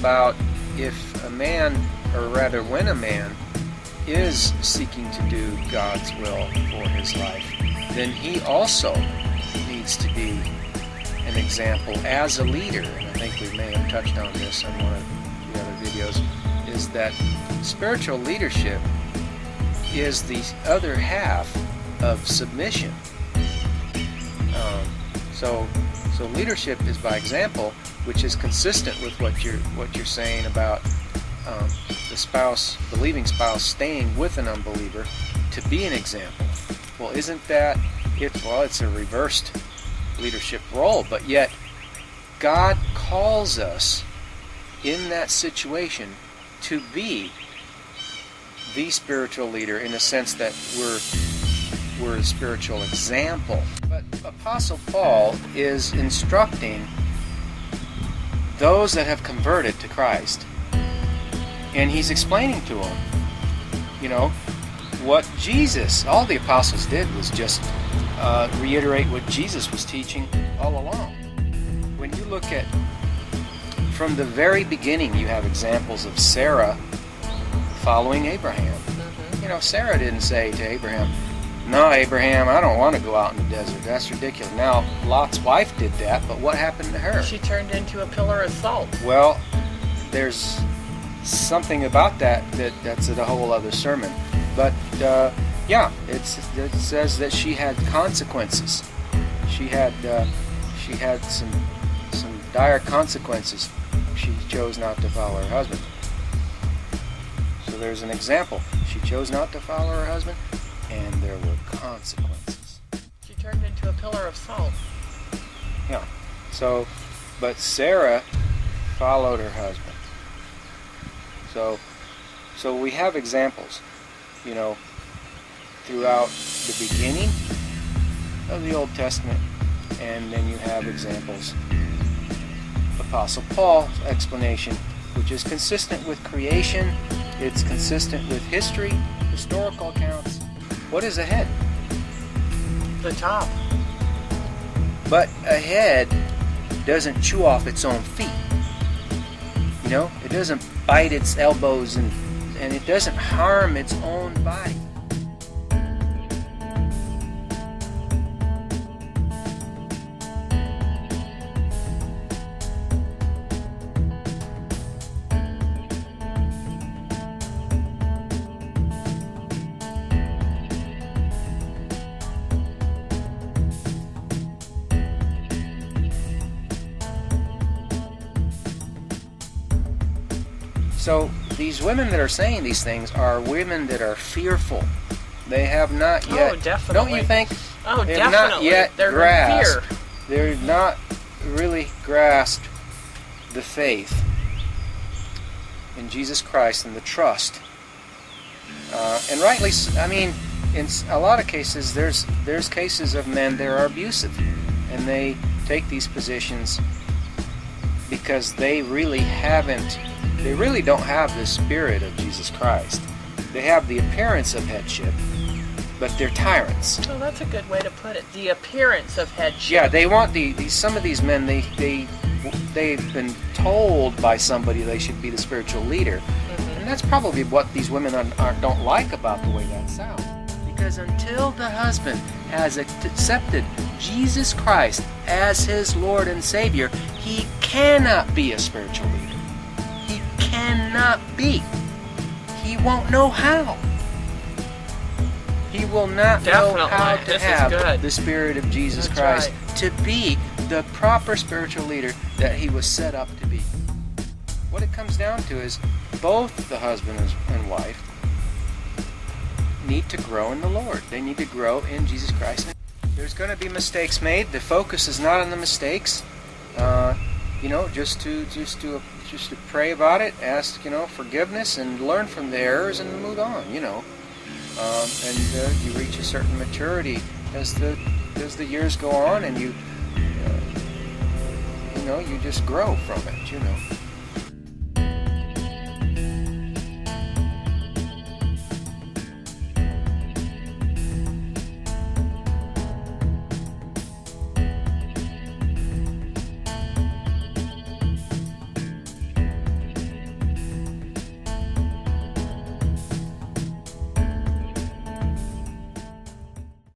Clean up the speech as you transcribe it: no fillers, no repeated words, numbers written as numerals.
about if a man, or rather when a man, is seeking to do God's will for his life, then he also needs to be an example as a leader. And I think we may have touched on this in one of the other videos, is that spiritual leadership is the other half of submission. So leadership is by example, which is consistent with what you're saying about the believing spouse staying with an unbeliever to be an example. Well, isn't that it's a reversed leadership role, but yet God calls us in that situation to be the spiritual leader, in the sense that we're a spiritual example. But Apostle Paul is instructing those that have converted to Christ, and he's explaining to them, what all the apostles did was just reiterate what Jesus was teaching all along. When you look at, from the very beginning, you have examples of Sarah following Abraham. Sarah didn't say to Abraham, "No, Abraham, I don't want to go out in the desert. That's ridiculous." Now, Lot's wife did that, but what happened to her? She turned into a pillar of salt. Well, there's something about that's a whole other sermon. But it says that she had consequences. She had some dire consequences. She chose not to follow her husband. So there's an example. She chose not to follow her husband, and there were consequences. She turned into a pillar of salt. Yeah. So, but Sarah followed her husband. So we have examples, throughout the beginning of the Old Testament, and then you have examples. Apostle Paul's explanation, which is consistent with creation, it's consistent with history, historical accounts. What is a head? The top. But a head doesn't chew off its own feet. It doesn't bite its elbows and it doesn't harm its own body. So these women that are saying these things are women that are fearful. They have not yet. Oh, definitely. Don't you think? Oh, they definitely. Have not yet They're grasped. in fear. They're not really grasped the faith in Jesus Christ and the trust. And rightly, in a lot of cases, there's cases of men that are abusive, and they take these positions because they really don't have the spirit of Jesus Christ. They have the appearance of headship, but they're tyrants. Oh, that's a good way to put it. The appearance of headship. Yeah, they want some of these men, they've been told by somebody they should be the spiritual leader. Mm-hmm. And that's probably what these women don't like about the way that sounds. Because until the husband has accepted Jesus Christ as his Lord and Savior, he cannot be a spiritual leader. He cannot be. He won't know how. He will not know how to have the Spirit of Jesus Christ to be the proper spiritual leader that he was set up to be. What it comes down to is both the husband and wife need to grow in the Lord. They need to grow in Jesus Christ. There's going to be mistakes made. The focus is not on the mistakes. Just to pray about it, ask forgiveness, and learn from the errors and move on. And you reach a certain maturity as the years go on, and you just grow from it.